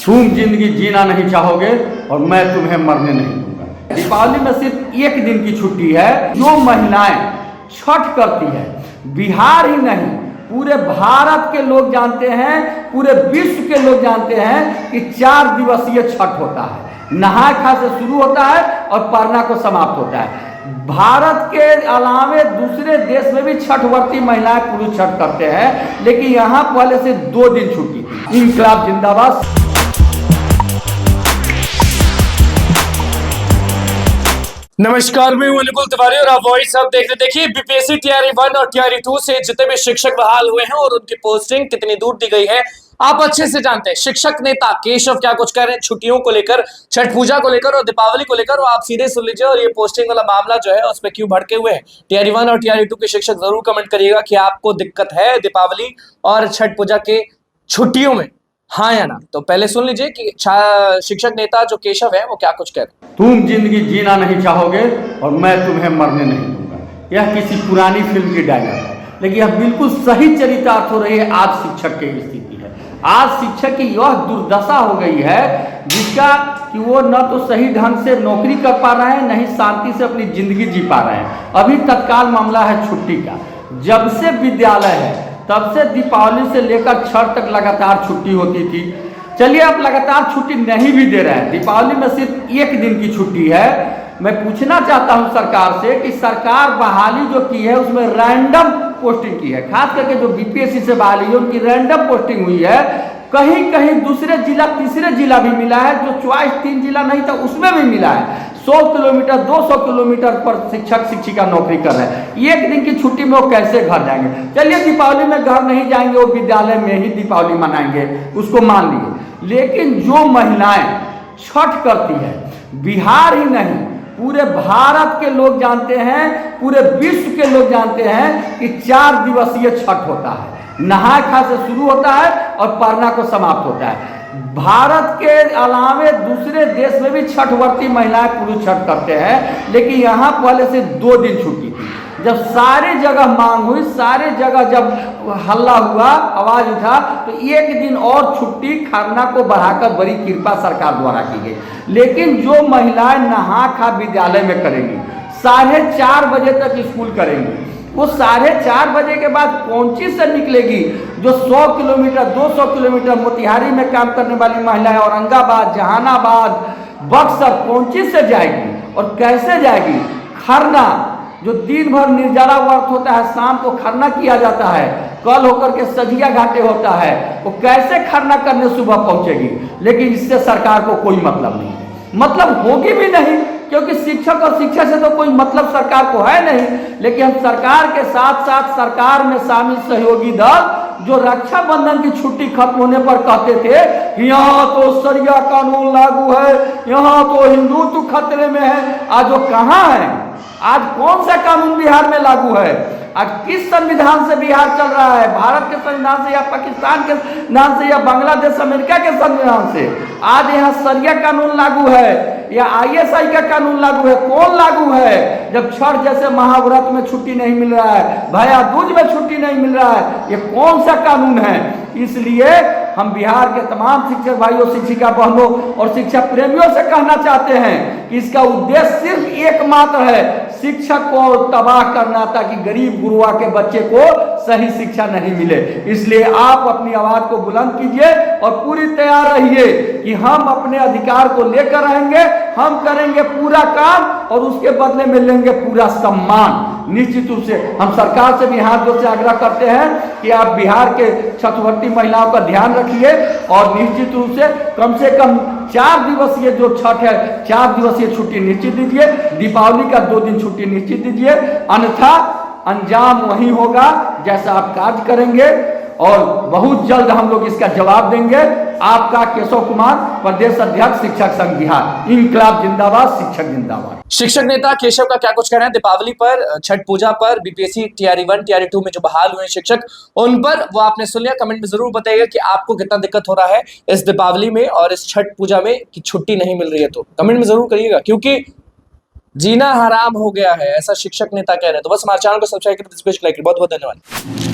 तुम जिंदगी जीना नहीं चाहोगे और मैं तुम्हें मरने नहीं दूंगा। दीपावली में सिर्फ एक दिन की छुट्टी है। जो महिलाएं छठ करती है, बिहार ही नहीं पूरे भारत के लोग जानते हैं, पूरे विश्व के लोग जानते हैं कि 4 दिवसीय छठ होता है। नहाय खाय से शुरू होता है और परना को समाप्त होता है। भारत के अलावे दूसरे देश में भी छठ व्रती महिलाएं पुरुष छठ करते हैं, लेकिन यहाँ पहले से 2 दिन छुट्टी थी। इंकलाब जिंदाबाद। नमस्कार, मैं हूं अनुकुल तिवारी और आप वॉइस आप देख रहे। देखिए, बीपीएससी टीआरई 1 और टीआरई 2 से जितने भी शिक्षक बहाल हुए हैं और उनकी पोस्टिंग कितनी दूर दी गई है, आप अच्छे से जानते हैं। शिक्षक नेता केशव क्या कुछ कह रहे हैं छुट्टियों को लेकर, छठ पूजा को लेकर और दीपावली को लेकर, आप सीधे सुन लीजिए। और ये पोस्टिंग वाला मामला जो है उस पर क्यों भड़के हुए हैं, टीआरई 1 और टीआरई 2 के शिक्षक जरूर कमेंट करिएगा कि आपको दिक्कत है दीपावली और छठ पूजा के छुट्टियों में, हाँ या ना। तो पहले सुन लीजिए कि शिक्षक नेता जो केशव है वो क्या कुछ कह रहे हैं। तुम जिंदगी जीना नहीं चाहोगे और मैं तुम्हें मरने नहीं दूंगा। यह किसी पुरानी फिल्म की डायलॉग है, लेकिन यह बिल्कुल सही चरितार्थ हो रही है। आज शिक्षक की स्थिति है, आज शिक्षक की यह दुर्दशा हो गई है जिसका कि वो न तो सही ढंग से नौकरी कर पा रहे हैं, न ही शांति से अपनी जिंदगी जी पा रहे हैं। अभी तत्काल मामला है छुट्टी का। जब से विद्यालय है तब से दीपावली से लेकर छठ तक लगातार छुट्टी होती थी। चलिए, अब लगातार छुट्टी नहीं भी दे रहे हैं। दीपावली में सिर्फ एक दिन की छुट्टी है। मैं पूछना चाहता हूं सरकार से कि सरकार बहाली जो की है उसमें रैंडम पोस्टिंग की है, खास करके जो बीपीएससी से बहाली है उनकी रैंडम पोस्टिंग हुई है। कहीं कहीं दूसरे जिला तीसरे जिला भी मिला है, जो चॉइस 3 जिला नहीं था उसमें भी मिला है। 100 किलोमीटर 200 किलोमीटर पर शिक्षक शिक्षिका नौकरी कर रहे हैं। एक दिन की छुट्टी में वो कैसे घर जाएंगे? चलिए, दीपावली में घर नहीं जाएंगे, वो विद्यालय में ही दीपावली मनाएंगे, उसको मान लिए। लेकिन जो महिलाएं छठ करती है, बिहार ही नहीं पूरे भारत के लोग जानते हैं, पूरे विश्व के लोग जानते हैं कि 4 दिवसीय छठ होता है। नहाय खाय से शुरू होता है और परना को समाप्त होता है। भारत के अलावे दूसरे देश में भी छठ व्रती महिलाएं पुरुष छठ करते हैं, लेकिन यहाँ पहले से 2 दिन छुट्टी थी। जब सारे जगह मांग हुई, सारे जगह जब हल्ला हुआ, आवाज उठा, तो 1 दिन और छुट्टी खरना को बढ़ाकर बड़ी कृपा सरकार द्वारा की गई। लेकिन जो महिलाएं नहा खा विद्यालय में करेंगी, 4:30 बजे तक स्कूल करेंगी, वो 4:30 बजे के बाद कौन चीज से निकलेगी? जो 100 किलोमीटर 200 किलोमीटर मोतिहारी में काम करने वाली महिलाएं औरंगाबाद, जहानाबाद, बक्सर कौन चीज से जाएगी और कैसे जाएगी? खरना जो दिन भर निर्जला व्रत होता है, शाम को खरना किया जाता है, कल होकर के सजिया घाटे होता है, वो कैसे खरना करने सुबह पहुंचेगी? लेकिन इससे सरकार को कोई मतलब नहीं, मतलब होगी भी नहीं, क्योंकि शिक्षक और शिक्षा से तो कोई मतलब सरकार को है नहीं। लेकिन हम सरकार के साथ साथ सरकार में शामिल सहयोगी दल जो रक्षाबंधन की छुट्टी खत्म होने पर कहते थे यहाँ तो सरिया कानून लागू है, यहाँ तो हिंदुत्व खतरे में है, आज वो कहाँ है? आज कौन सा कानून बिहार में लागू है? आज किस संविधान से बिहार चल रहा है? भारत के संविधान से या पाकिस्तान के संविधान से या बांग्लादेश अमेरिका के संविधान से? आज यहाँ सरिया कानून लागू है या आईएसआई का कानून लागू है? कौन लागू है? जब छठ जैसे महाव्रत में छुट्टी नहीं मिल रहा है, भैया दूज में छुट्टी नहीं मिल रहा है, ये कौन सा कानून है? इसलिए हम बिहार के तमाम शिक्षक भाइयों, शिक्षिका बहनों और शिक्षा प्रेमियों से कहना चाहते हैं कि इसका उद्देश्य सिर्फ एकमात्र है, शिक्षक को तबाह करना, ताकि गरीब गुरुआ के बच्चे को सही शिक्षा नहीं मिले। इसलिए आप अपनी आवाज को बुलंद कीजिए और पूरी तैयार रहिए कि हम अपने अधिकार को लेकर रहेंगे, हम करेंगे पूरा काम और उसके बदले में लेंगे पूरा सम्मान। निश्चित रूप से हम सरकार से भी हाथ जोड़ से आग्रह करते हैं कि आप बिहार के छठवर्ती महिलाओं का ध्यान रखिए और निश्चित रूप से कम 4 दिवसीय जो छठ है, 4 दिवसीय छुट्टी निश्चित दीजिए। दीपावली का 2 दिन छुट्टी निश्चित दीजिए, अन्यथा अंजाम वही होगा जैसा आप कार्य करेंगे और बहुत जल्द हम लोग इसका जवाब देंगे। आपका केशव कुमार, प्रदेश अध्यक्ष शिक्षक संघ बिहार। इंकलाब जिंदाबाद, शिक्षक जिंदाबाद। शिक्षक नेता केशव का क्या कुछ कहना है दीपावली पर, छठ पूजा पर, बीपीएससी टीआरई 1 टीआरई 2 में जो बहाल हुए शिक्षक, उन पर वो आपने सुन लिया। कमेंट में जरूर बताइएगा कि आपको कितना दिक्कत हो रहा है इस दीपावली में और इस छठ पूजा में कि छुट्टी नहीं मिल रही है। तो कमेंट में जरूर करिएगा, क्योंकि जीना हराम हो गया है, ऐसा शिक्षक नेता कह रहे हैं। तो बस हमारे चैनल को सब्सक्राइब करें, बहुत बहुत धन्यवाद।